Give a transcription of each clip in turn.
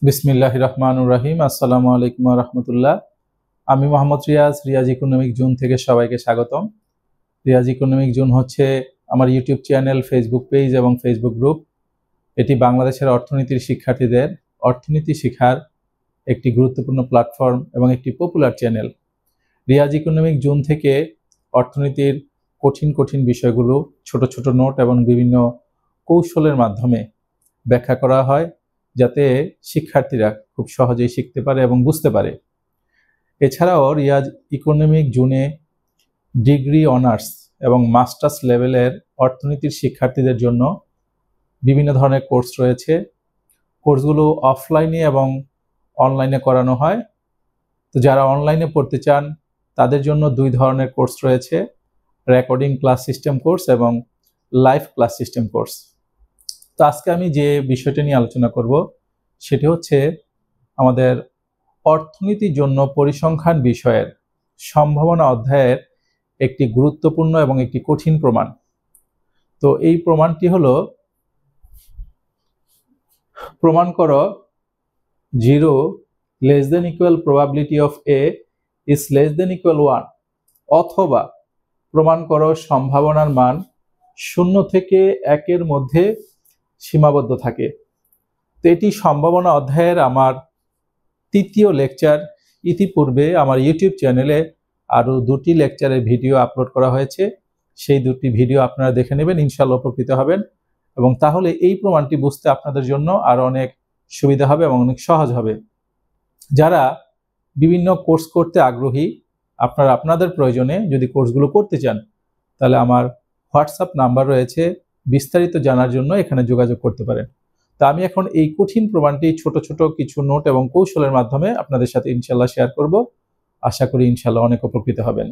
বিসমিল্লাহির রহমানুর রহিম। আসসালামু আলাইকুম ওয়া রাহমাতুল্লাহ। আমি মোহাম্মদ রিয়াজ ইকোনমিক জোন থেকে সবাইকে স্বাগতম। রিয়াজ ইকোনমিক জোন হচ্ছে আমার ইউটিউব চ্যানেল, ফেসবুক পেজ এবং ফেসবুক গ্রুপ। এটি বাংলাদেশের অর্থনীতির শিক্ষার্থীদের অর্থনীতি শেখার একটি গুরুত্বপূর্ণ প্ল্যাটফর্ম এবং একটি popular channel. Riaz economic zone থেকে অর্থনীতির কঠিন বিষয়গুলো ছোট ছোট নোট এবং বিভিন্ন কৌশলের মাধ্যমে ব্যাখ্যা করা হয়, যাতে শিক্ষার্থীরা খুব সহজেই শিখতে পারে এবং বুঝতে পারে। এছাড়াও রিয়াজ ইকোনমিক জোনে ডিগ্রি, অনার্স এবং মাস্টার্স লেভেলের অর্থনীতির শিক্ষার্থীদের জন্য বিভিন্ন ধরনের কোর্স রয়েছে। কোর্সগুলো অফলাইনে এবং অনলাইনে করানো হয়। তো যারা অনলাইনে পড়তে চান তাদের জন্য দুই ধরনের কোর্স রয়েছে, রেকর্ডিং ক্লাস সিস্টেম কোর্স এবং লাইভ ক্লাস সিস্টেম কোর্স। তো আজকে আমি যে বিষয়টা নিয়ে আলোচনা করব সেটি হচ্ছে আমাদের অর্থনীতির জন্য পরিসংখ্যান বিষয়ের সম্ভাবনা অধ্যায়ের একটি গুরুত্বপূর্ণ এবং একটি কঠিন প্রমাণ। তো এই প্রমাণটি হলো, প্রমাণ করো 0 less than equal probability of A is less than equal 1, অথবা প্রমাণ করো সম্ভাবনার মান 0 থেকে 1-এর মধ্যে সীমাবদ্ধ থাকে। তো এটি সম্ভাবনা অধ্যায়ের আমার তৃতীয় লেকচার। ইতিপূর্বে আমার ইউটিউব চ্যানেলে আরও 2টি লেকচারের ভিডিও আপলোড করা হয়েছে। সেই 2টি ভিডিও আপনারা দেখে নেবেন, ইনশাআল্লাহ উপকৃত হবেন, এবং তাহলে এই প্রমাণটি বুঝতে আপনাদের জন্য আরও অনেক সুবিধা হবে এবং অনেক সহজ হবে। যারা বিভিন্ন কোর্স করতে আগ্রহী, আপনারা আপনাদের প্রয়োজনে যদি কোর্সগুলো করতে চান তাহলে আমার হোয়াটসঅ্যাপ নাম্বার রয়েছে, বিস্তারিত জানার জন্য এখানে যোগাযোগ করতে পারেন। তা আমি এখন এই কঠিন প্রমাণটি ছোট ছোট কিছু নোট এবং কৌশলের মাধ্যমে আপনাদের সাথে ইনশাআল্লাহ শেয়ার করব। আশা করি ইনশাআল্লাহ অনেক উপকৃত হবেন।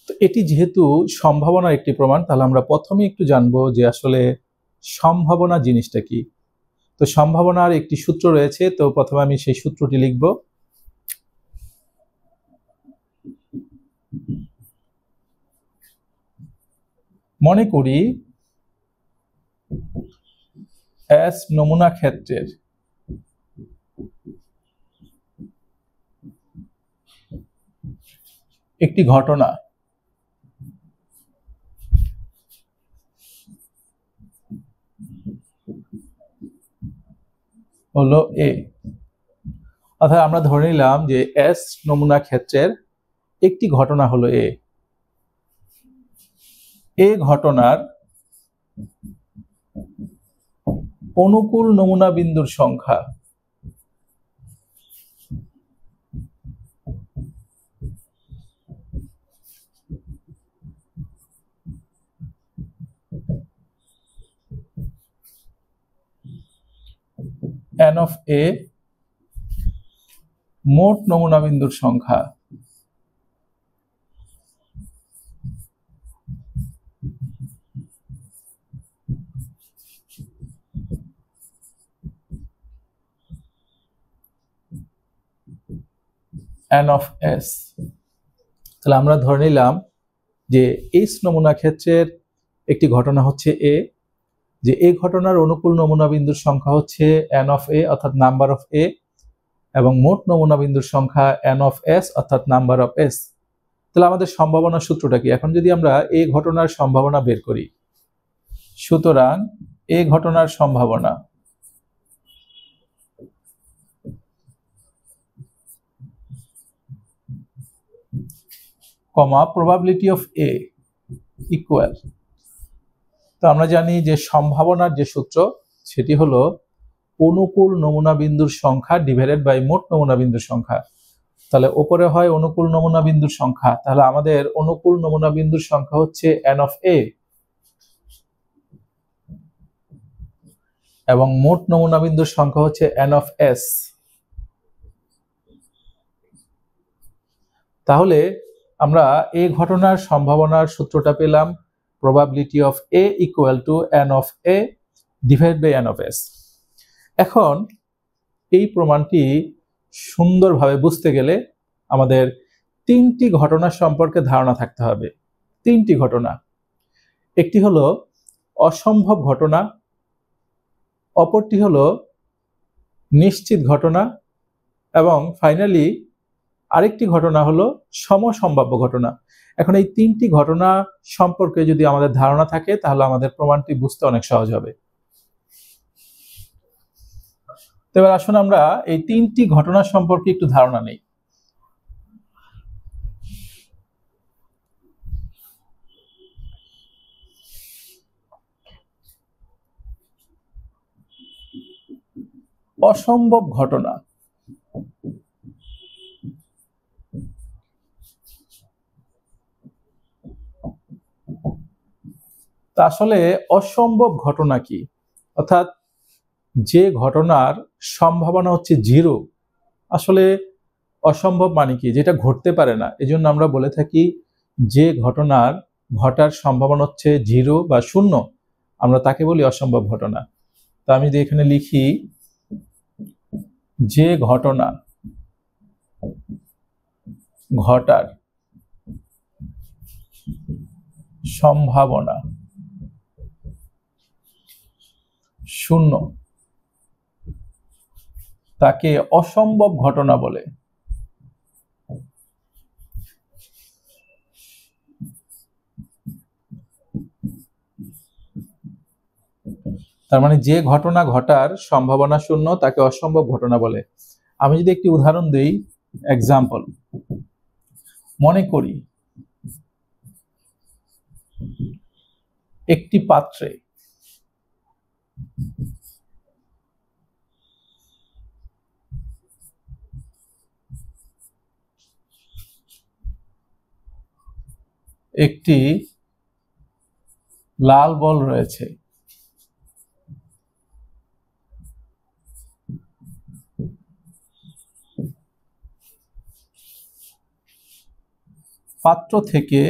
তো এটি যেহেতু সম্ভাবনার একটি প্রমাণ, তাহলে আমরা প্রথমে একটু জানবো যে আসলে সম্ভাবনা জিনিসটা কি। তো সম্ভাবনার একটি সূত্র রয়েছে, তো প্রথমে আমি সেই সূত্রটি লিখব। মনে করি এস নমুনা ক্ষেত্রের একটি ঘটনা হলো এ, অর্থাৎ আমরা ধরে নিলাম যে এস নমুনা ক্ষেত্রের একটি ঘটনা হলো এ। এ ঘটনার অনুকূল নমুনা বিন্দুর সংখ্যা n of a, মোট নমুনা বিন্দুর সংখ্যা n of s। তাহলে আমরা ধরে নিলাম যে এস নমুনা ক্ষেত্রের একটি ঘটনা হচ্ছে এ, যে এই ঘটনার অনুকূল নমুনা বিন্দুর সংখ্যা হচ্ছে n of a অর্থাৎ নাম্বার অফ এ, এবং মোট নমুনা বিন্দুর সংখ্যা n of s অর্থাৎ নাম্বার অফ s। তাহলে আমাদের সম্ভাবনা সূত্রটা কি? এখন যদি আমরা এই ঘটনার সম্ভাবনা বের করি, সুতরাং এই ঘটনার সম্ভাবনা কমা প্রবাবিলিটি অফ এ ইকুয়াল, তো আমরা জানি যে সম্ভাবনার যে সূত্র সেটি হলো অনুকূল নমুনা বিন্দুর সংখ্যা ডিভাইডেড বাই মোট নমুনা বিন্দুর সংখ্যা। তাহলে উপরে হয় অনুকূল নমুনা বিন্দুর সংখ্যা, তাহলে আমাদের অনুকূল নমুনা বিন্দুর সংখ্যা হচ্ছে n of a, এবং মোট নমুনা বিন্দুর সংখ্যা হচ্ছে n of s। তাহলে আমরা এই ঘটনার সম্ভাবনার সূত্রটা পেলাম, probability of A equal to n of A divided by n of S. এখন এই প্রমাণটি সুন্দরভাবে বুঝতে গেলে আমাদের তিনটি ঘটনা সম্পর্কে ধারণা থাকতে হবে। তিনটি ঘটনা, একটি হলো অসম্ভব ঘটনা, অপরটি হলো নিশ্চিত ঘটনা এবং ফাইনালি আরেকটি ঘটনা হলো সমসম্ভাব্য ঘটনা। এখন এই তিনটি ঘটনা সম্পর্কে যদি আমাদের ধারণা থাকে তাহলে আমাদের প্রমাণটি বুঝতে অনেক সহজ হবে। এবার আসুন আমরা এই তিনটি ঘটনা সম্পর্কে একটু ধারণা নেই। অসম্ভব ঘটনা, তা আসলে অসম্ভব ঘটনা কি, অর্থাৎ যে ঘটনার সম্ভাবনা হচ্ছে 0, আসলে অসম্ভব মানে কি, যেটা ঘটতে পারে না। এজন্য আমরা বলে থাকি যে ঘটনার ঘটার সম্ভাবনা হচ্ছে 0 বা 0, আমরা তাকে বলি অসম্ভব ঘটনা। তো আমি যদি এখানে লিখি যে ঘটনা ঘটার সম্ভাবনা 0 তাকে অসম্ভব ঘটনা বলে। তার মানে যে ঘটনা ঘটার সম্ভাবনা 0 তাকে অসম্ভব ঘটনা বলে। আমি যদি একটি উদাহরণ দেই, এক্সাম্পল, মনে করি একটি পাত্রে একটি লাল বল রয়েছে। পাত্র থেকে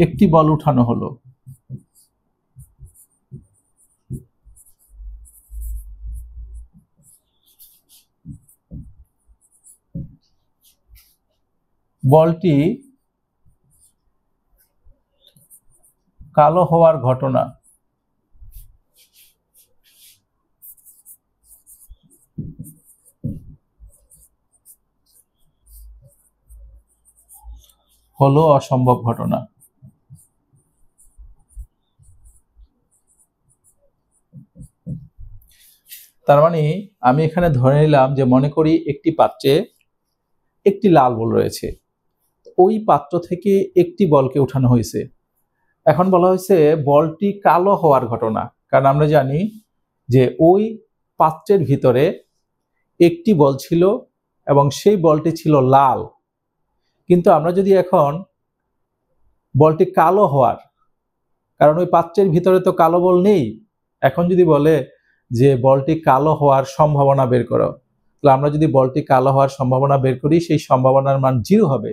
একটি বল উঠানো হলো। বলটি কালো হওয়ার ঘটনা হলো অসম্ভব ঘটনা। তার মানে আমি এখানে ধরে নিলাম যে মনে করি একটি পাত্রে একটি লাল বল রয়েছে, ওই পাত্র থেকে একটি বলকে উঠানো হয়েছে। এখন বলা হয়েছে বলটি কালো হওয়ার ঘটনা, কারণ আমরা জানি যে ওই পাত্রের ভিতরে একটি বল ছিল এবং সেই বলটি ছিল লাল। কিন্তু আমরা যদি এখন বলটি কালো হওয়ার, কারণ ওই পাত্রের ভিতরে তো কালো বল নেই, এখন যদি বলে যে বলটি কালো হওয়ার সম্ভাবনা বের করো, তাহলে আমরা যদি বলটি কালো হওয়ার সম্ভাবনা বের করি সেই সম্ভাবনার মান 0 হবে।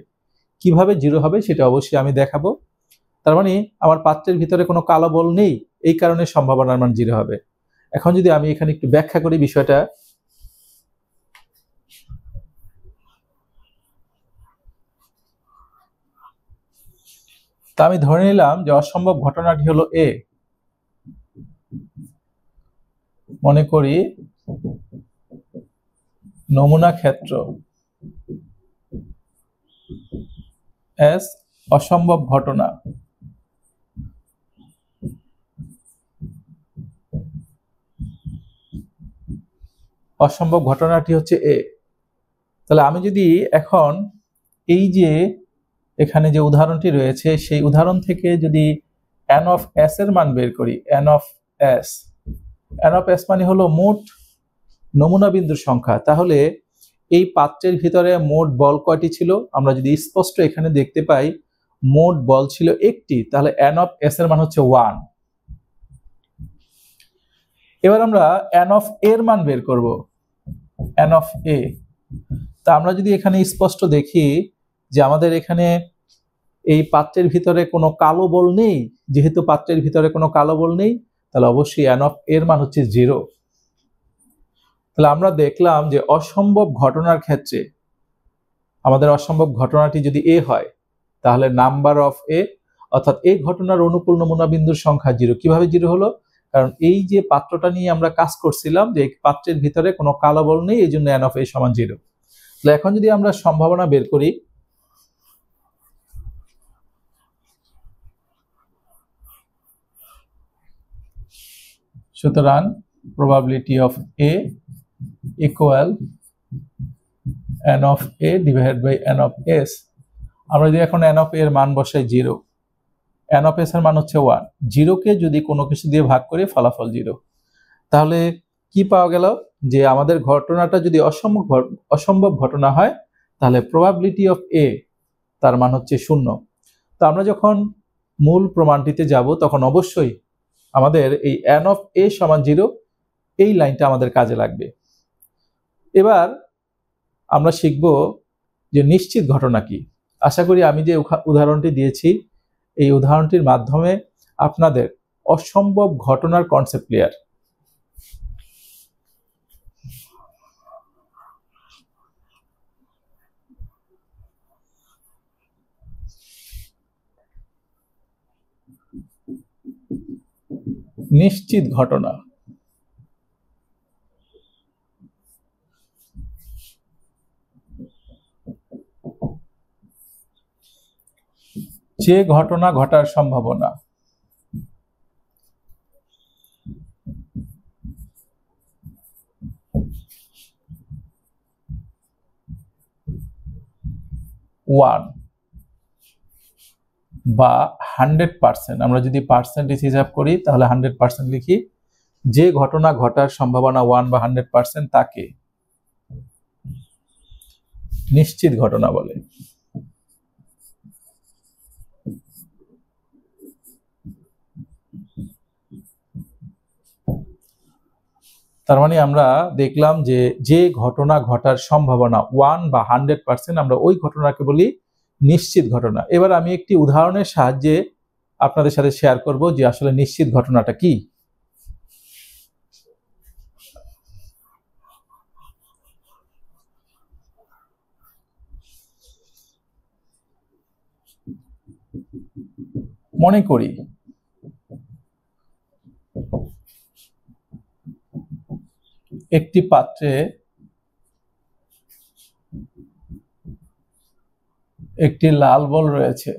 কিভাবে 0 হবে সেটা অবশ্যই আমি দেখাবো। তার মানে আমার পাত্রের ভিতরে কোনো কালো বল নেই, এই কারণে সম্ভাবনার মান 0 হবে। এখন যদি আমি এখানে একটু ব্যাখ্যা করি বিষয়টা, তা আমি ধরে নিলাম যে অসম্ভব ঘটনাটি হলো A। মনে করি নমুনা ক্ষেত্র S অসম্ভব ঘটনা। অসম্ভব ঘটনাটি হচ্ছে A। তাহলে আমি যদি এখন এই যে এখানে যে উদাহরণটি রয়েছে সেই উদাহরণ থেকে যদি n of s এর মান বের করি, n of s মানে হলো মোট নমুনা বিন্দুর সংখ্যা, তাহলে এই পাত্রের ভিতরে মোট বল কয়টি ছিল? আমরা যদি স্পষ্ট এখানে দেখতে পাই মোট বল ছিল একটি, তাহলে n of s এর মান হচ্ছে 1। এবার আমরা n of a এর মান বের করব, n of a। তা আমরা যদি এখানে স্পষ্ট দেখি যে আমাদের এখানে এই পাত্রের ভিতরে কোনো কালো বল নেই, যেহেতু পাত্রের ভিতরে কোনো কালো বল নেই তাহলে অবশ্যই n অফ এর মান হচ্ছে 0। তাহলে আমরা দেখলাম যে অসম্ভব ঘটনার ক্ষেত্রে আমাদের অসম্ভব ঘটনাটি যদি a হয় তাহলে নাম্বার অফ a অর্থাৎ এই ঘটনার অনুকূল নমুনা বিন্দুর সংখ্যা 0। কিভাবে 0 হলো? কারণ এই যে পাত্রটা নিয়ে আমরা কাজ করছিলাম যে এই পাত্রের ভিতরে কোনো কালো বল নেই, এই জন্য n অফ a সমান 0। তাহলে এখন যদি আমরা সম্ভাবনা বের করি, সুতরাং probability of a equal n of a divided by n of s। আমরা যদি এখন n of a এর মান বসাই 0, n of s এর মান হচ্ছে 1, 0 কে যদি কোনো কিছু দিয়ে ভাগ করি ফলাফল 0। তাহলে কি পাওয়া গেল? যে আমাদের ঘটনাটা যদি অসম্ভব ঘটনা হয় তাহলে probability of a তার মান হচ্ছে 0। তো আমরা যখন মূল প্রমাণটিতে যাব তখন অবশ্যই আমাদের এই n of a সমান 0 এই লাইনটা আমাদের কাজে লাগবে। এবার আমরা শিখব যে নিশ্চিত ঘটনা কি। আশা করি আমি যে উদাহরণটি দিয়েছি এই উদাহরণটির মাধ্যমে আপনাদের অসম্ভব ঘটনার কনসেপ্ট ক্লিয়ার। নিশ্চিত ঘটনা যে ঘটনা ঘটার সম্ভাবনা ওয়ান বা 100%, আমরা যদি পার্সেন্টেজ হিসাব করি তাহলে 100% লিখি, যে ঘটনা ঘটার সম্ভাবনা 1 বা 100% তাকে নিশ্চিত ঘটনা বলে। তার মানে আমরা দেখলাম যে যে ঘটনা ঘটার সম্ভাবনা 1 বা 100%, আমরা ওই ঘটনাকে বলি নিশ্চিত ঘটনা। এবার আমি একটি উদাহরণের সাহায্যে আপনাদের সাথে শেয়ার করব যে আসলে নিশ্চিত ঘটনাটা কি। মনে করি একটি পাত্রে একটি লাল বল রয়েছে।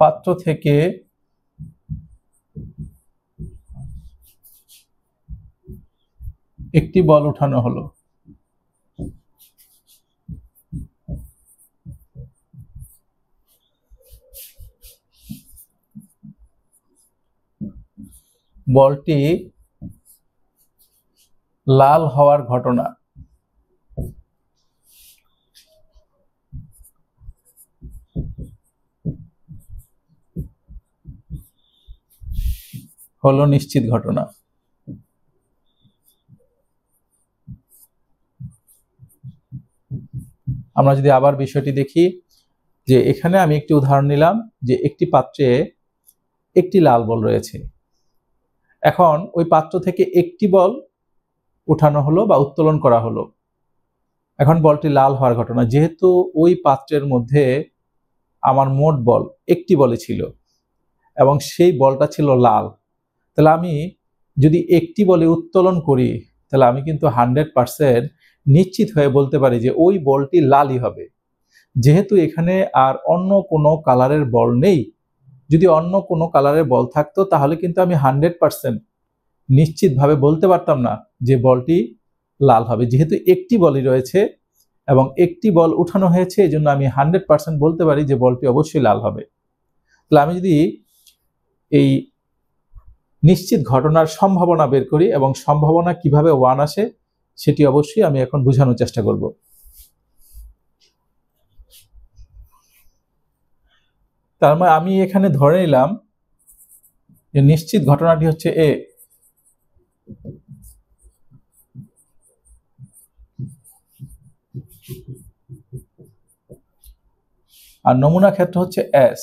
পাত্র থেকে একটি বল উঠানো হলো। বলটি লাল হওয়ার ঘটনা হলো নিশ্চিত ঘটনা। আমরা যদি আবার বিষয়টি দেখি, যে এখানে আমি একটি উদাহরণ নিলাম যে একটি পাত্রে একটি লাল বল রয়েছে। এখন ওই পাত্র থেকে একটি বল উঠানো হলো বা উত্তোলন করা হলো। এখন বলটি লাল হওয়ার ঘটনা, যেহেতু ওই পাত্রের মধ্যে আমার মোট বল একটি বলে ছিল এবং সেই বলটা ছিল লাল, তাহলে আমি যদি একটি বলে উত্তোলন করি তাহলে আমি কিন্তু 100% নিশ্চিত হয়ে বলতে পারি যে ওই বলটি লালই হবে। যেহেতু এখানে আর অন্য কোনো কালারের বল নেই, যদি অন্য কোনো কালারের বল থাকতো তাহলে কিন্তু আমি 100% নিশ্চিতভাবে বলতে পারতাম না যে বলটি লাল হবে। যেহেতু একটি বলই রয়েছে এবং একটি বল উঠানো হয়েছে, এই জন্য আমি 100% বলতে পারি যে বলটি অবশ্যই লাল হবে। তাহলে আমি যদি এই নিশ্চিত ঘটনার সম্ভাবনা বের করি এবং সম্ভাবনা কিভাবে 1 আসে সেটি অবশ্যই আমি এখন বোঝানোর চেষ্টা করব। তার মানে আমি এখানে ধরে নিলাম যে নিশ্চিত ঘটনাটি হচ্ছে এ, আর নমুনা ক্ষেত্র হচ্ছে এস।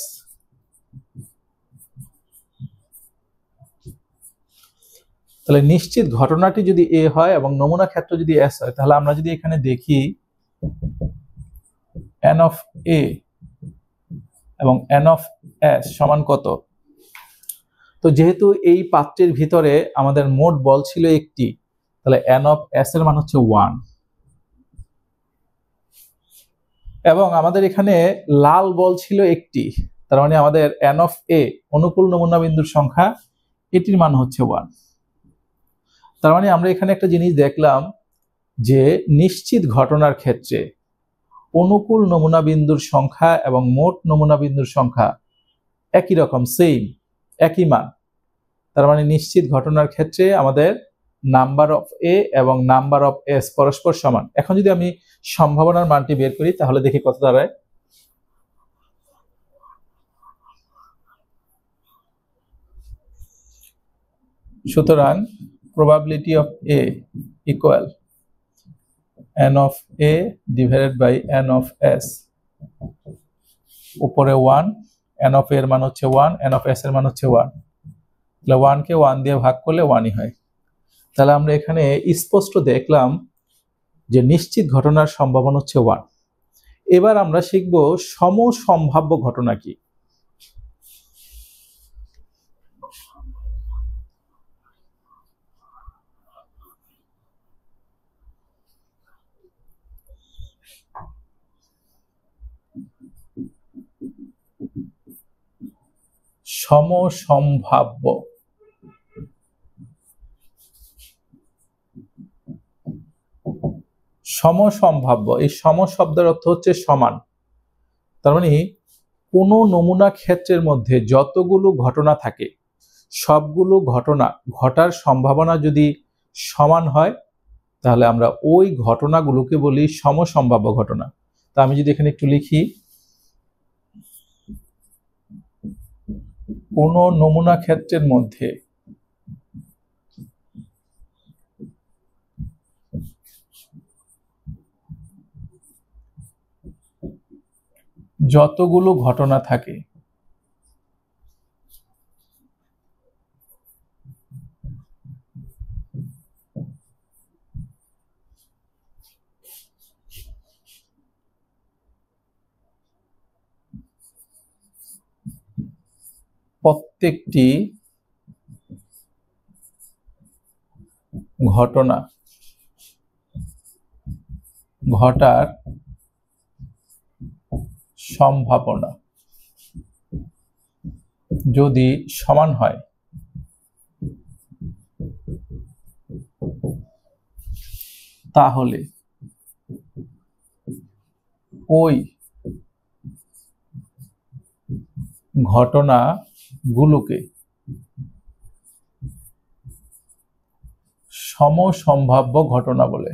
তাহলে নিশ্চিত ঘটনাটি যদি এ হয় এবং নমুনা ক্ষেত্র যদি এস হয়, তাহলে আমরা যদি এখানে দেখি এন অফ এ এবং এন অফ এস সমান কত, তো যেহেতু এই পাত্রের ভিতরে আমাদের মোট বল ছিল একটি, তাহলে এন অফ এস এর মান হচ্ছে 1, এবং আমাদের এখানে লাল বল ছিল একটি, তার মানে আমাদের এন অফ এ অনুকূল নমুনা বিন্দুর সংখ্যা, এটির মান হচ্ছে 1। তার মানে আমরা এখানে একটা জিনিস দেখলাম যে নিশ্চিত ঘটনার ক্ষেত্রে অনুকূল নমুনা বিন্দুর সংখ্যা এবং মোট নমুনা বিন্দুর সংখ্যা একই রকম, সেম, একই মান। তার মানে নিশ্চিত ঘটনার ক্ষেত্রে আমাদের নাম্বার অফ এ এবং নাম্বার অফ এস পরস্পর সমান। এখন যদি আমি সম্ভাবনার মানটি বের করি তাহলে দেখি কত দাঁড়ায়। সুতরাং probability of A equal n of A divided by n of S, উপরে 1, n of A এর মান হচ্ছে 1, n of S এর মান হচ্ছে 1, তাহলে 1 কে 1 দিয়ে ভাগ করলে 1ই হয়। তাহলে আমরা এখানে স্পষ্ট দেখলাম যে নিশ্চিত ঘটনার সম্ভাবনা হচ্ছে 1। এবার আমরা শিখব সমসম্ভাব্য ঘটনা কি। সমসম্ভাব্য, সমসম্ভাব্য, এই সম শব্দের অর্থ হচ্ছে সমান। তার মানে কোনো নমুনা ক্ষেত্রের মধ্যে যতগুলো ঘটনা থাকে সবগুলো ঘটনা ঘটার সম্ভাবনা যদি সমান হয় তাহলে আমরা ওই ঘটনাগুলোকে বলি সমসম্ভাব্য ঘটনা। তা আমি যদি এখানে একটু লিখি, কোনো নমুনা ক্ষেত্রের মধ্যে যতগুলো ঘটনা থাকে প্রত্যেকটি ঘটনা ঘটার সম্ভাবনা যদি সমান হয় তাহলে ওই ঘটনাগুলোকে সমসম্ভাব্য ঘটনা বলে।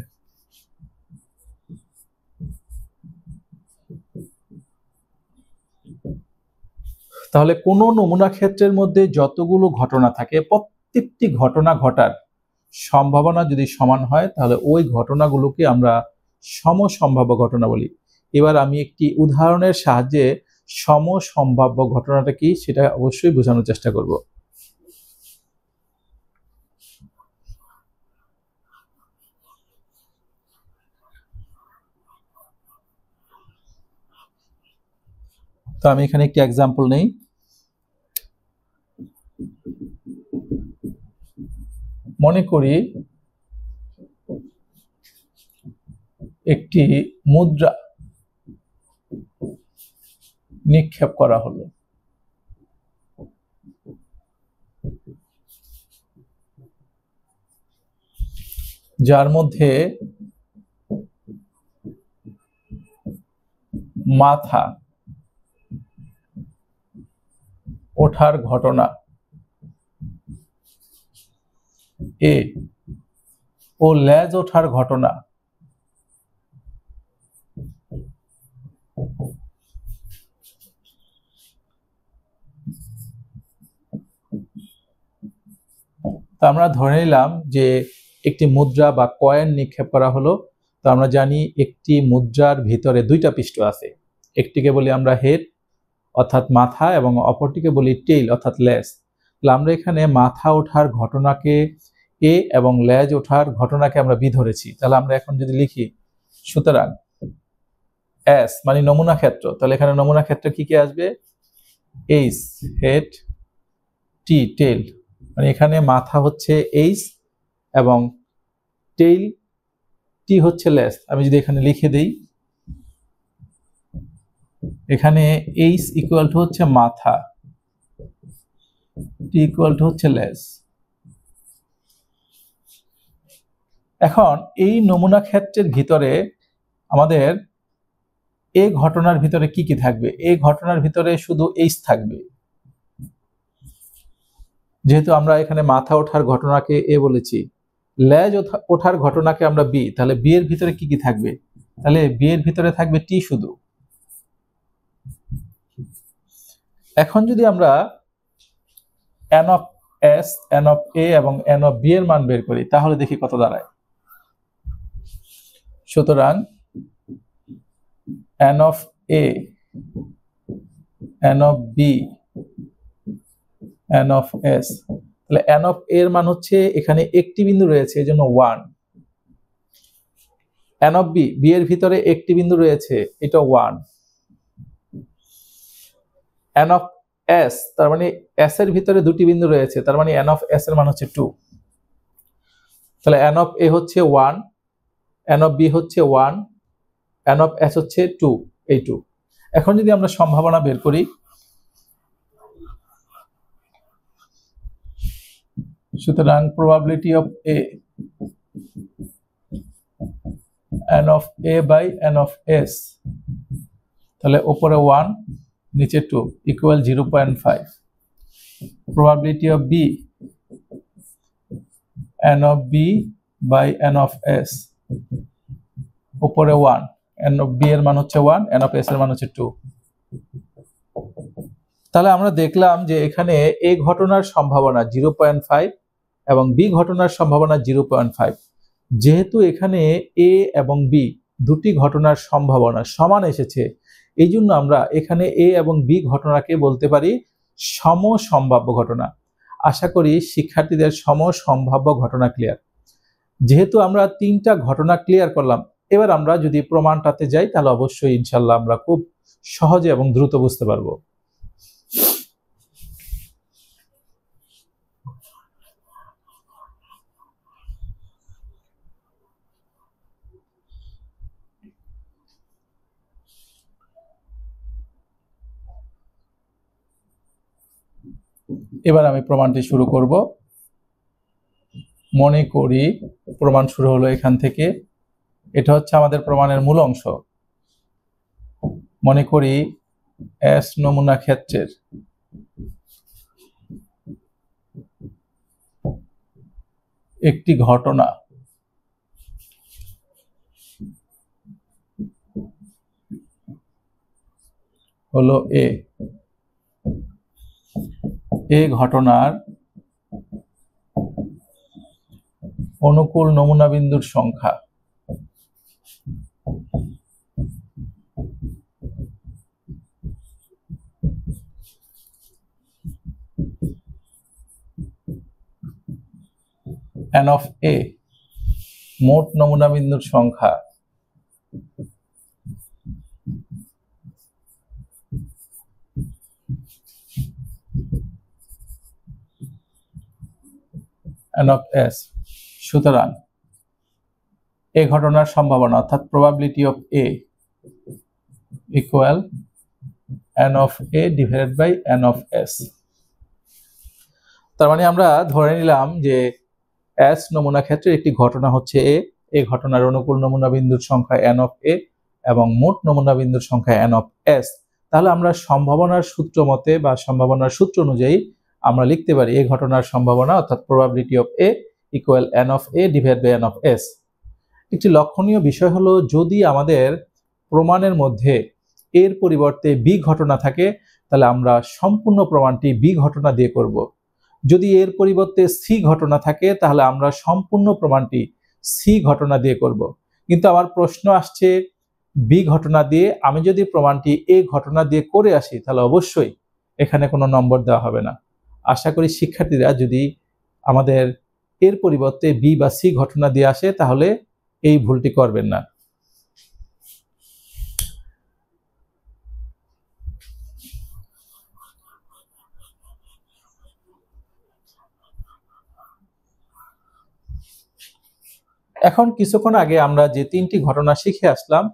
তাহলে কোনো নমুনা ক্ষেত্রের মধ্যে যতগুলো ঘটনা থাকে প্রত্যেকটি ঘটনা ঘটার সম্ভাবনা যদি সমান হয় তাহলে ওই ঘটনাগুলোকে আমরা সমসম্ভাব্য ঘটনা বলি। এবার আমি একটি উদাহরণের সাহায্যে সমসম্ভাব্য ঘটনাটা কি সেটা অবশ্যই বোঝানোর চেষ্টা করব। তো আমি এখানে একটি এক্সাম্পল নেই। মনে করি একটি মুদ্রা নিক্ষেপ করা হলো, যার মধ্যে মাথা ওঠার ঘটনা এ ও লেজ ওঠার ঘটনা তো আমরা ধরে নিলাম যে একটি মুদ্রা বা কয়েন নিক্ষেপ করা হলো। তো আমরা জানি একটি মুদ্রার ভিতরে দুইটা পৃষ্ঠ আছে, একটিকে বলি আমরা হেড অর্থাৎ মাথা এবং অপরটিকে বলি টেইল অর্থাৎ লেজ। তাহলে আমরা এখানে মাথা ওঠার ঘটনাকে এ এবং লেজ ওঠার ঘটনাকে আমরা বি ধরেছি। তাহলে আমরা এখন যদি লিখি, সুতরাং এস মানে নমুনা ক্ষেত্র, তাহলে এখানে নমুনা ক্ষেত্রে কি কি আসবে? এইচ হেড, টি টেইল, মানে এখানে মাথা হচ্ছে এইচ এবং টেইল টি হচ্ছে লেজ। আমি যদি এখানে লিখে দেই, এখানে এইচ ইকুয়াল টু হচ্ছে মাথা, টি ইকুয়াল টু হচ্ছে লেজ। এখন এই নমুনা ক্ষেত্রের ভিতরে আমাদের এই ঘটনার ভিতরে কি কি থাকবে? এই ঘটনার ভিতরে শুধু এইচ থাকবে, যেহেতু আমরা এখানে মাথা ওঠার ঘটনাকে এ বলেছি, লেজ ওঠার ঘটনাকে আমরা বি, তাহলে বি এর ভিতরে কি কি থাকবে? তাহলে বি এর ভিতরে থাকবে টি শুধু। এখন যদি আমরা N of S, N of A এবং এন অফ বি এর মান বের করি, তাহলে দেখি কত দাঁড়ায়। সুতরাং n of A, n of B, n of S, তাহলে এন অফ এর মান হচ্ছে, এখানে একটি বিন্দু রয়েছে এই জন্য 1। এন অফ বি, বি এর ভিতরে একটি বিন্দু রয়েছে, এটা 1। এন অফ এস, তার মানে এস এর ভিতরে দুটি বিন্দু রয়েছে, তার মানে এন অফ এস এর মান হচ্ছে 2। তাহলে এন অফ এ হচ্ছে 1, এন অফ বি হচ্ছে 1, এন অফ এস হচ্ছে 2, এই 2। এখন যদি আমরা সম্ভাবনা বের করি, সুতরাং probability of A, n of A by n of S, তাহলে উপরে 1 নিচে 2 equal 0.5। Probability of B, n of B by n of S, উপরে 1, এন অফ বি এর মান হচ্ছে 1, এন অফ এস এর মান হচ্ছে 2। তাহলে আমরা দেখলাম যে এখানে এ ঘটনার সম্ভাবনা 0.5 এবং বি ঘটনার সম্ভাবনা 0.5। যেহেতু এখানে এ এবং বি দুটি ঘটনার সম্ভাবনা সমান এসেছে, এই জন্য আমরা এখানে এ এবং বি ঘটনাকে বলতে পারি সমসম্ভাব্য ঘটনা। আশা করি শিক্ষার্থীদের সমসম্ভাব্য ঘটনা ক্লিয়ার। যেহেতু আমরা তিনটা ঘটনা ক্লিয়ার করলাম, এবার আমরা যদি প্রমাণটাতে যাই, তাহলে অবশ্যই ইনশাল্লাহ আমরা খুব সহজে এবং দ্রুত বুঝতে পারবো। এবার আমি প্রমাণটি শুরু করব। মনে করি প্রমাণ শুরু হলো এখান থেকে, এটা হচ্ছে আমাদের প্রমাণের মূল অংশ। মনে করি এস নমুনা ক্ষেত্রের একটি ঘটনা হলো এ ঘটনার অনুকূল নমুনা বিন্দুর সংখ্যা এন অফ এ, মোট নমুনা বিন্দুর সংখ্যা এন অফ এস। সুতরাং এ ঘটনার সম্ভাবনা অর্থাৎ probability of A equal n of A divided by n of S. তার মানে আমরা ধরে নিলাম যে এস নমুনা ক্ষেত্রে একটি ঘটনা হচ্ছে এ ঘটনার অনুকূল নমুনা বিন্দুর সংখ্যা এন অফ এ এবং মোট নমুনা বিন্দুর সংখ্যা এন অফ এস। তাহলে আমরা সম্ভাবনার সূত্র মতে বা সম্ভাবনার সূত্র অনুযায়ী আমরা লিখতে পারি এই ঘটনার সম্ভাবনা অর্থাৎ probability of A equal n of A divide by n of S. একটি লক্ষণীয় বিষয় হলো, যদি আমাদের প্রমাণের মধ্যে এর পরিবর্তে বি ঘটনা থাকে, তাহলে আমরা সম্পূর্ণ প্রমাণটি বি ঘটনা দিয়ে করব। যদি এর পরিবর্তে সি ঘটনা থাকে তাহলে আমরা সম্পূর্ণ প্রমাণটি সি ঘটনা দিয়ে করব। কিন্তু আমার প্রশ্ন আসছে বি ঘটনা দিয়ে, আমি যদি প্রমাণটি এ ঘটনা দিয়ে করে আসি তাহলে অবশ্যই এখানে কোনো নম্বর দেওয়া হবে না। আশা করি শিক্ষার্থীরা যদি আমাদের এর পরিবর্তে বি বা সি ঘটনা দিয়ে আসে তাহলে এই ভুলটি করবেন না। এখন কিছুক্ষণ আগে আমরা যে তিনটি ঘটনা শিখে আসলাম,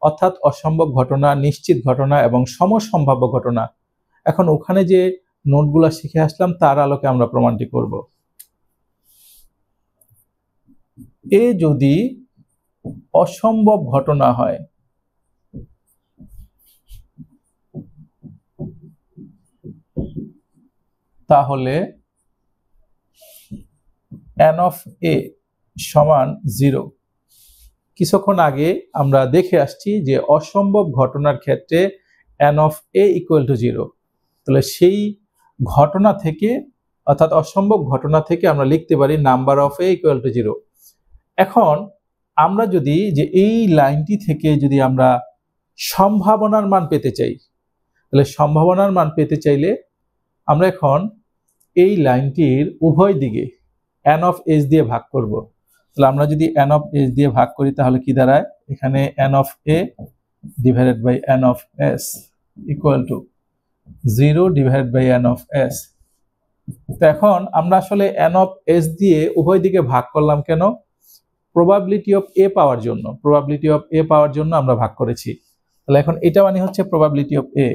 অর্থাৎ অসম্ভব ঘটনা, নিশ্চিত ঘটনা এবং সমসম্ভাব্য ঘটনা, এখন ওখানে যে নোটগুলো শিখে আসলাম তার আলোকে আমরা প্রমাণটি করব। এ যদি অসম্ভব ঘটনা হয় তাহলে n of a সমান 0। কিছুক্ষণ আগে আমরা দেখে আসছি যে অসম্ভব ঘটনার ক্ষেত্রে n of a equal to 0। তাহলে সেই ঘটনা থেকে, অর্থাৎ অসম্ভব ঘটনা থেকে আমরা লিখতে পারি number of a equal to 0। এখন আমরা যদি যে এই লাইনটি থেকে যদি আমরা সম্ভাবনার মান পেতে চাই, তাহলে সম্ভাবনার মান পেতে চাইলে আমরা এখন এই লাইনটির উভয় দিকে n of s দিয়ে ভাগ করব। তাহলে আমরা যদি n of s দিয়ে ভাগ করি তাহলে কি দাঁড়ায়, এখানে n of a divided by n of s equal to 0 divided by n of s। তো এখন আমরা আসলে n of s দিয়ে উভয় দিকে ভাগ করলাম কেন? প্রবাবিলিটি অফ a পাওয়ার জন্য, প্রবাবিলিটি অফ a পাওয়ার জন্য আমরা ভাগ করেছি। তাহলে এখন এটা মানে হচ্ছে প্রবাবিলিটি অফ a,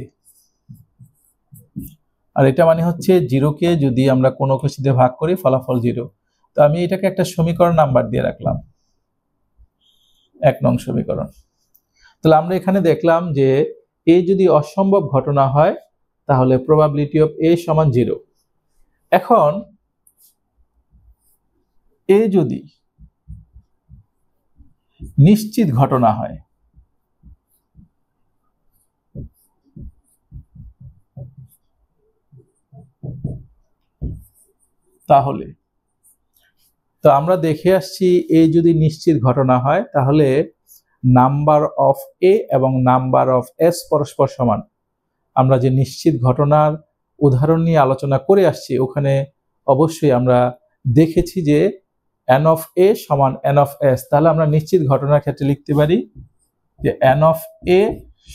আর এটা মানে হচ্ছে 0কে যদি আমরা কোনো কিছু দিয়ে ভাগ করি ফলাফল 0। তো আমি এটাকে একটা সমীকরণ নাম্বার দিয়ে রাখলাম, 1 নং সমীকরণ। তাহলে আমরা এখানে দেখলাম যে এ যদি অসম্ভব ঘটনা হয় তাহলে প্রবাবিলিটি অফ a সমান 0। এখন এ যদি নিশ্চিত ঘটনা হয় তাহলে, তো আমরা দেখে আসছি এ যদি নিশ্চিত ঘটনা হয় তাহলে নাম্বার অফ এ এবং নাম্বার অফ এস পরস্পর সমান। আমরা যে নিশ্চিত ঘটনার উদাহরণ নিয়ে আলোচনা করে আসছি ওখানে অবশ্যই আমরা দেখেছি যে n of a সমান n of s। তাহলে আমরা নিশ্চিত ঘটনার ক্ষেত্রে লিখতে পারি যে n of a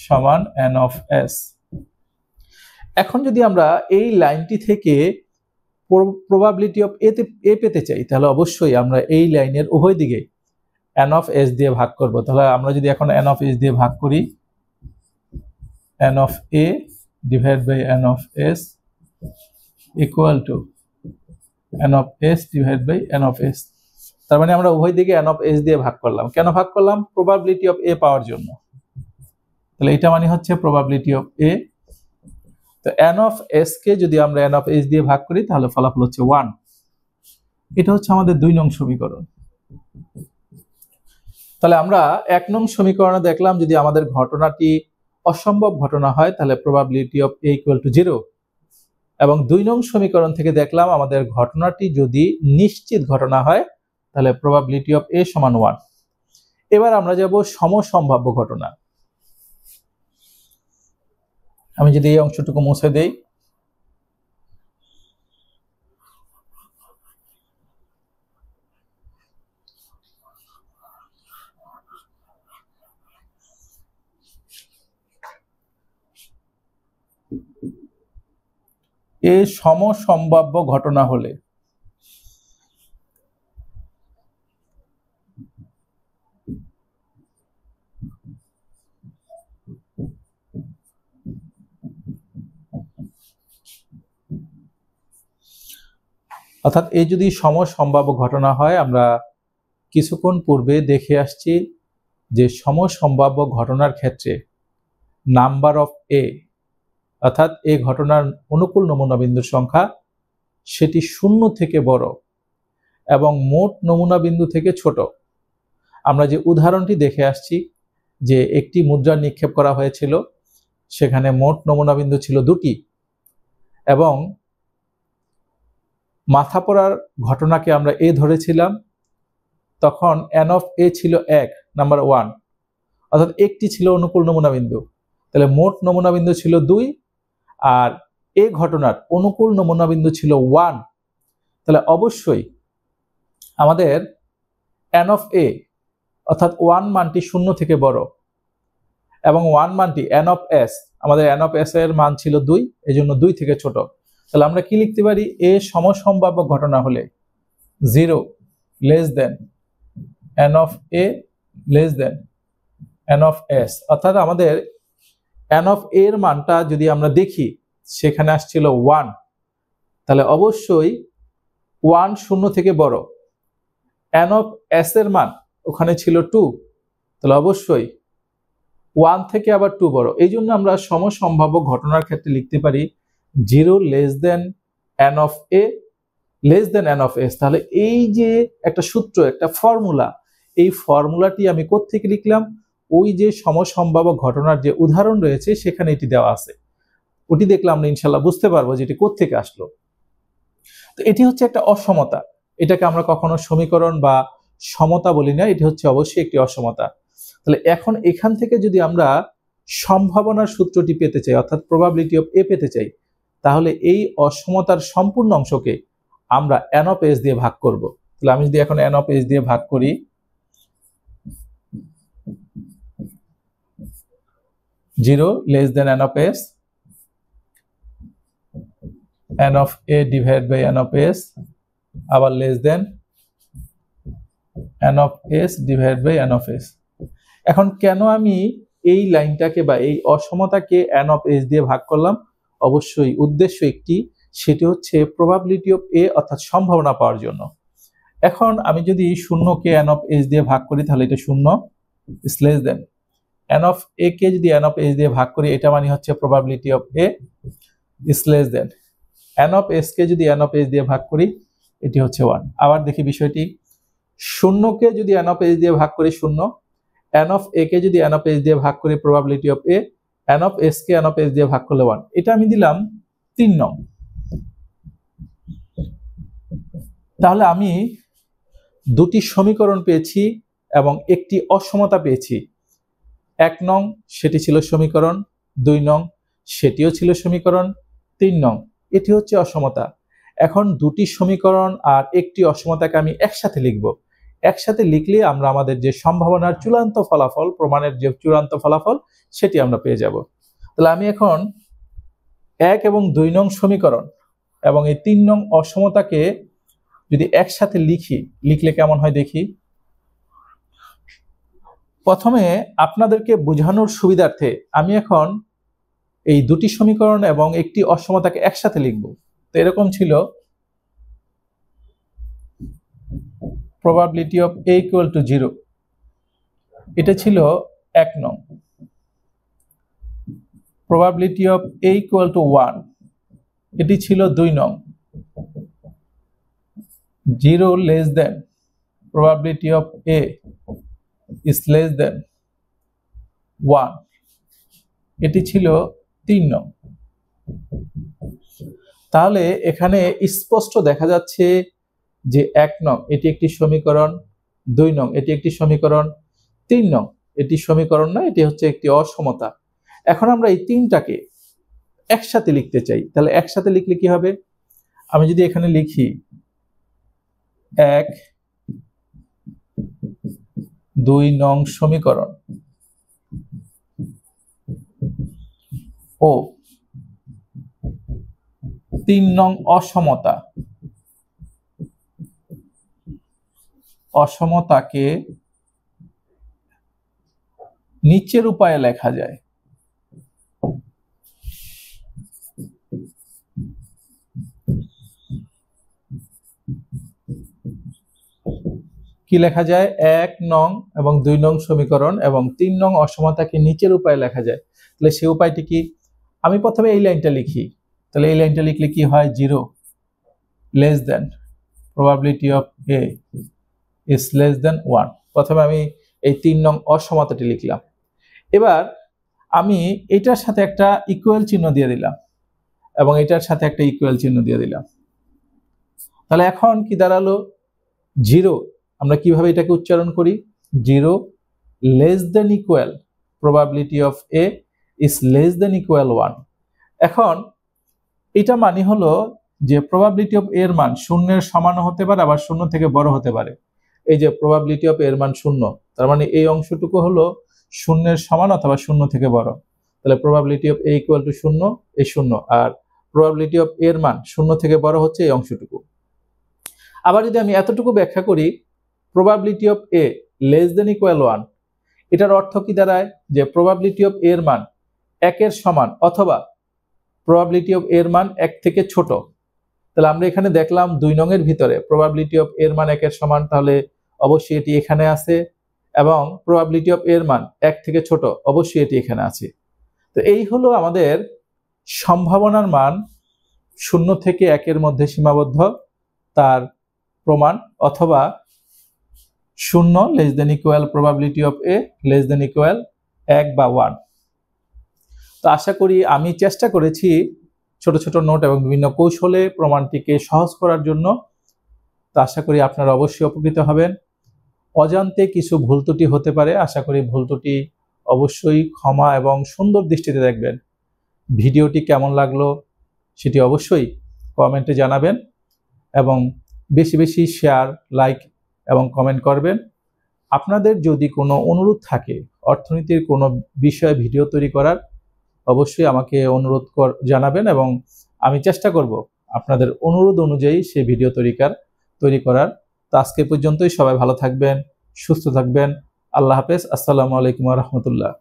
সমান n of s। এখন যদি আমরা এই লাইনটি থেকে প্রবাবিলিটি অফ এ পেতে চাই তাহলে অবশ্যই আমরা এই লাইনের উভয় দিকে n of s দিয়ে ভাগ করব। তাহলে আমরা যদি এখন n of s দিয়ে ভাগ করি, n of a divided by n of s equal to n of s divided by n of s। তার মানে আমরা উভয় দিকে n of s দিয়ে ভাগ করলাম। কেন ভাগ করলাম? প্রবাবিলিটি অফ a পাওয়ার জন্য। তাহলে এটা মানে হচ্ছে প্রবাবিলিটি অফ a। তো n of s কে যদি আমরা n of s দিয়ে ভাগ করি তাহলে ফলাফল হচ্ছে 1। এটা হচ্ছে আমাদের 2 নং সমীকরণ। তাহলে আমরা 1 নং সমীকরণে দেখলাম যদি আমাদের ঘটনাটি অসম্ভব ঘটনা হয় তাহলে probability of a equal to 0, এবং 2 নং সমীকরণ থেকে দেখলাম আমাদের ঘটনাটি যদি নিশ্চিত ঘটনা হয় তাহলে প্রবাবিলিটি অফ a সমান 1। এবার আমরা যাব সমসম্ভাব্য ঘটনা। আমি যদি এই অংশটুকু মুছে দেই, এ সমসম্ভাব্য ঘটনা হলে অর্থাৎ এই যদি সমসম্ভাব্য ঘটনা হয়, আমরা কিছুক্ষণ পূর্বে দেখে আসছি যে সমসম্ভাব্য ঘটনার ক্ষেত্রে নাম্বার অফ এ, অর্থাৎ এই ঘটনার অনুকূল নমুনা বিন্দুর সংখ্যা সেটি 0 থেকে বড় এবং মোট নমুনা বিন্দু থেকে ছোট। আমরা যে উদাহরণটি দেখে আসছি যে একটি মুদ্রা নিক্ষেপ করা হয়েছিল, সেখানে মোট নমুনা বিন্দু ছিল 2টি এবং মাথা পড়ার ঘটনাকে আমরা এ ধরেছিলাম, তখন n অফ এ ছিল 1 নাম্বার 1, অর্থাৎ একটি ছিল অনুকূল নমুনা বিন্দু। তাহলে মোট নমুনা বিন্দু ছিল 2 আর এ ঘটনার অনুকূল নমুনা বিন্দু ছিল 1। তাহলে অবশ্যই আমাদের n অফ এ অর্থাৎ 1 মানটি 0 থেকে বড় এবং 1 মানটি n অফ s, আমাদের n অফ s এর মান ছিল 2, এজন্য 2 থেকে ছোট। তাহলে আমরা কি লিখতে পারি? এ সমসম্ভাব্য ঘটনা হলে 0 less than n of a less than n of s, অর্থাৎ আমাদের n অফ a এর মানটা যদি আমরা দেখি সেখানে আসছিল 1, তাহলে অবশ্যই 1 0 থেকে বড়। n অফ s এর মান ওখানে ছিল 2, তাহলে অবশ্যই 1 থেকে আবার 2 বড়। এই জন্য আমরা সমসম্ভাব্য ঘটনার ক্ষেত্রে লিখতে পারি 0 less than n of a less than n of s। তাহলে এই যে একটা সূত্র, একটা ফর্মুলা, এই ফর্মুলাটি আমি কোত্থেকে লিখলাম? ওই যে সমসম্ভাব্য ঘটনার যে উদাহরণ রয়েছে সেখানে এটি দেওয়া আছে, ওটি দেখলে আমরা ইনশাল্লাহ বুঝতে পারবো যে এটি কোত্থেকে আসলো। তো এটি হচ্ছে একটা অসমতা, এটাকে আমরা কখনো সমীকরণ বা সমতা বলি না, এটি হচ্ছে অবশ্যই একটি অসমতা। তাহলে এখন এখান থেকে যদি আমরা সম্ভাবনার সূত্রটি পেতে চাই, অর্থাৎ প্রবাবিলিটি অফ এ পেতে চাই, তাহলে এই অসমতার সম্পূর্ণ অংশকে আমরা n অফ s দিয়ে ভাগ করব। তাহলে আমি যদি এখন n অফ s দিয়ে ভাগ করি, 0 less than n of s, n of a divide by n of s, আবার less than n of s divide by n of s। এখন কেন আমি এই লাইনটাকে বা এই অসমতাকে n অফ s দিয়ে ভাগ করলাম? অবশ্যই উদ্দেশ্য একটি, সেটি হচ্ছে প্রবাবিলিটি অফ a অর্থাৎ সম্ভাবনা পাওয়ার জন্য। এখন আমি যদি শূন্যকে n অফ s দিয়ে ভাগ করি তাহলে এটা 0 is less than n of a কে যদি n অফ s দিয়ে ভাগ করি, এটা মানে হচ্ছে probability of a is less than n of s কে যদি n অফ s দিয়ে ভাগ করি, এটি হচ্ছে 1। আবার দেখি বিষয়টি, শূন্যকে যদি n অফ s দিয়ে ভাগ করি 0, n অফ a কে যদি n অফ s দিয়ে ভাগ করি probability of a, n of s K n of s দিয়ে ভাগ করলে 1। এটা আমি দিলাম 3 নং। তাহলে আমি দুটি সমীকরণ পেয়েছি এবং একটি অসমতা পেয়েছি। 1 নং সেটি ছিল সমীকরণ, 2 নং সেটিও ছিল সমীকরণ, 3 নং এটি হচ্ছে অসমতা। এখন দুটি সমীকরণ আর একটি অসমতাকে আমি একসাথে লিখব। একসাথে লিখলে আমরা আমাদের যে সম্ভাবনার চূড়ান্ত ফলাফল, প্রমাণের যে চূড়ান্ত ফলাফল, সেটি আমরা পেয়ে যাব। তাহলে আমি এখন 1 এবং 2 নং সমীকরণ এবং এই 3 নং অসমতাকে যদি একসাথে লিখি, লিখলে কেমন হয় দেখি। প্রথমে আপনাদেরকে বোঝানোর সুবিধার্থে আমি এখন এই দুটি সমীকরণ এবং একটি অসমতাকে একসাথে লিখব। তো এরকম ছিল probability of a equal to 0, এটা ছিল 1 নং। probability of a equal to 1, এটি ছিল 2 নং। 0 less than probability of a is less than 1, এটি ছিল 3 নং। তাহলে এখানে স্পষ্ট দেখা যাচ্ছে যে 1 নং এটি একটি সমীকরণ, 2 নং এটি একটি সমীকরণ, 3 নং এটি সমীকরণ না, এটি হচ্ছে একটি অসমতা। এখন আমরা এই তিনটাকে একসাথে লিখতে চাই, তাহলে একসাথে লিখলে কি হবে? আমি যদি এখানে লিখি 1, 2 নং সমীকরণ ও 3 নং অসমতা, অসমতাকে নিচের উপায়ে লেখা যায়। কি লেখা যায়? 1 নং এবং 2 নং সমীকরণ এবং 3 নং অসমতাকে নিচের উপায়ে লেখা যায়। তাহলে সেই উপায়টি কি? আমি প্রথমে এই লাইনটা লিখি, তাহলে এই লাইনটা লিখলে কি হয়? 0 less then probability of a is less than 1। প্রথমে আমি এই 3 নং অসমতাটি লিখলাম। এবার আমি এটার সাথে একটা ইকুয়াল চিহ্ন দিয়ে দিলাম এবং এটার সাথে একটা ইকুয়াল চিহ্ন দিয়ে দিলাম। তাহলে এখন কি দাঁড়ালো, 0 আমরা কিভাবে এটাকে উচ্চারণ করি, 0 less than equal probability of A is less than equal 1। এখন এটা মানে হলো যে প্রবাবিলিটি অফ এর মান শূন্যের সমান হতে পারে, আবার শূন্য থেকে বড় হতে পারে। এই যে প্রবাবিলিটি অফ এর মান 0, তার মানে এই অংশটুকু হলো শূন্যের সমান অথবা শূন্য থেকে বড়। তাহলে probability of A equal to 0, এই 0, আর প্রবাবিলিটি অফ এর মান 0 থেকে বড় হচ্ছে এই অংশটুকু। আবার যদি আমি এতটুকু ব্যাখ্যা করি, probability of A less than equal 1, এটার অর্থ কি দাঁড়ায় যে প্রবাবিলিটি অফ এর মান 1 এর সমান অথবা প্রবাবিলিটি অফ এর মান 1 থেকে ছোট। তাহলে আমরা এখানে দেখলাম 2 নং এর ভিতরে প্রবাবিলিটি অফ এর মান 1 এর সমান, তাহলে অবশ্যই এটি এখানে আছে, এবং প্রবাবিলিটি অফ এর মান 1 থেকে ছোট, অবশ্যই এটি এখানে আছে। তো এই হলো আমাদের সম্ভাবনার মান 0 থেকে 1 এর মধ্যে সীমাবদ্ধ তার প্রমাণ, অথবা 0 less than equal probability of A less than equal 1 বা 1। তো আশা করি আমি চেষ্টা করেছি ছোট ছোট নোট এবং বিভিন্ন কৌশলে প্রমাণটিকে সহজ করার জন্য। তো আশা করি আপনারা অবশ্যই উপকৃত হবেন। অজান্তে কিছু ভুল ত্রুটি হতে পারে, আশা করি ভুল ত্রুটি অবশ্যই ক্ষমা এবং সুন্দর দৃষ্টিতে দেখবেন। ভিডিওটি কেমন লাগলো সেটি অবশ্যই কমেন্টে জানাবেন, এবং বেশি বেশি শেয়ার, লাইক এবং কমেন্ট করবেন। আপনাদের যদি কোনো অনুরোধ থাকে অর্থনীতির কোনো বিষয়ে ভিডিও তৈরি করার, অবশ্যই আমাকে অনুরোধ জানাবেন, এবং আমি চেষ্টা করব আপনাদের অনুরোধ অনুযায়ী সেই ভিডিও তৈরি করার। তো আজকে পর্যন্তই, সবাই ভালো থাকবেন, সুস্থ থাকবেন। আল্লাহ হাফেজ। আসসালামু আলাইকুম ওয়া রাহমাতুল্লাহ।